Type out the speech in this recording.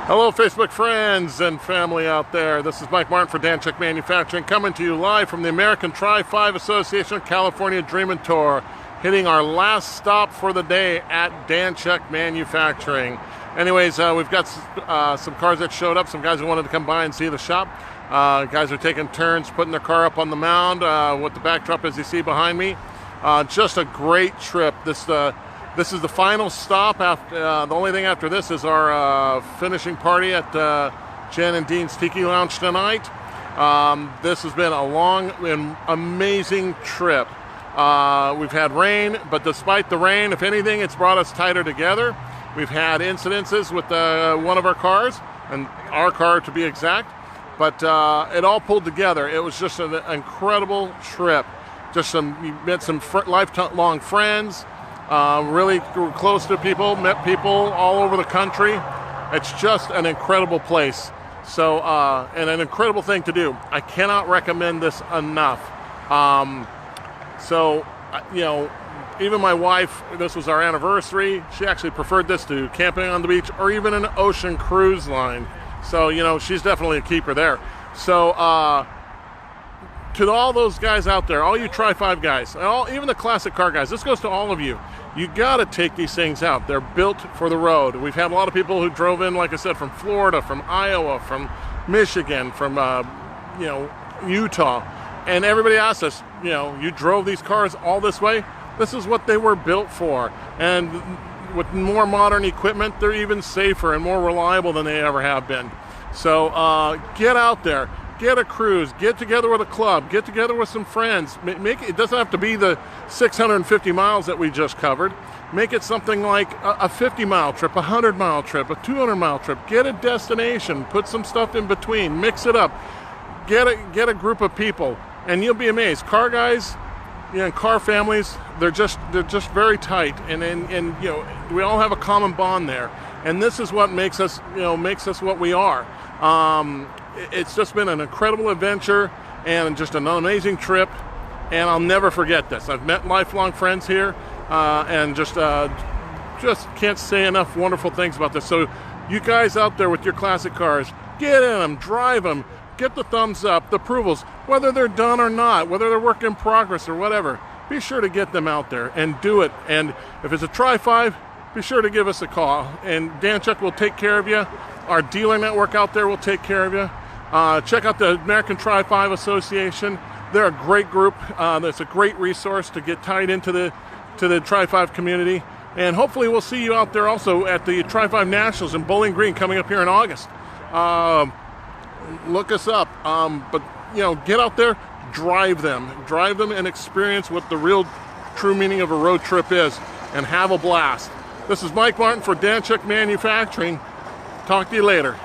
Hello Facebook friends and family out there. This is Mike Martin for Danchuk Manufacturing, coming to you live from the American Trifive Association California Dreamin' Tour, hitting our last stop for the day at Danchuk Manufacturing. Anyways, we've got some cars that showed up, some guys who wanted to come by and see the shop. Guys are taking turns putting their car up on the mound with the backdrop as you see behind me. Just a great trip. This is the final stop. After the only thing after this is our finishing party at Jen and Dean's Tiki Lounge tonight. This has been a long and amazing trip. We've had rain, but despite the rain, if anything, it's brought us tighter together. We've had incidences with one of our cars, and our car to be exact, but it all pulled together. It was just an incredible trip. We met some lifelong friends. Really close to people, met people all over the country. It's just an incredible place. So, and an incredible thing to do. I cannot recommend this enough. Even my wife, this was our anniversary. She actually preferred this to camping on the beach or even an ocean cruise line. So, she's definitely a keeper there. So, to all those guys out there, all you Tri-5 guys, even the classic car guys, this goes to all of you. You got to take these things out. They're built for the road. We've had a lot of people who drove in, like I said, from Florida, from Iowa, from Michigan, from Utah, and everybody asked us, you drove these cars all this way? This is what they were built for. And with more modern equipment, they're even safer and more reliable than they ever have been. So get out there. Get a cruise, get together with a club, get together with some friends. It doesn't have to be the 650 miles that we just covered. Make it something like a 50-mile trip, a 100-mile trip, a 200-mile trip. Get a destination, put some stuff in between, mix it up. Get a group of people, and you'll be amazed. Car guys, and car families, they're just very tight, and we all have a common bond there. And this is what makes us what we are. It's just been an incredible adventure and just an amazing trip, and I'll never forget this. I've met lifelong friends here, and just can't say enough wonderful things about this. So you guys out there with your classic cars, get in them, drive them, get the thumbs up, the approvals, whether they're done or not, whether they're work in progress or whatever. Be sure to get them out there and do it. And if it's a Tri-5, be sure to give us a call, and Danchuk will take care of you. Our dealer network out there will take care of you. Check out the American Trifive Association. They're a great group. It's a great resource to get tied into the Tri-5 community. And hopefully we'll see you out there also at the Tri-5 Nationals in Bowling Green coming up here in August. Look us up. But get out there, drive them and experience what the real true meaning of a road trip is, and have a blast. This is Mike Martin for Danchuk Manufacturing. Talk to you later.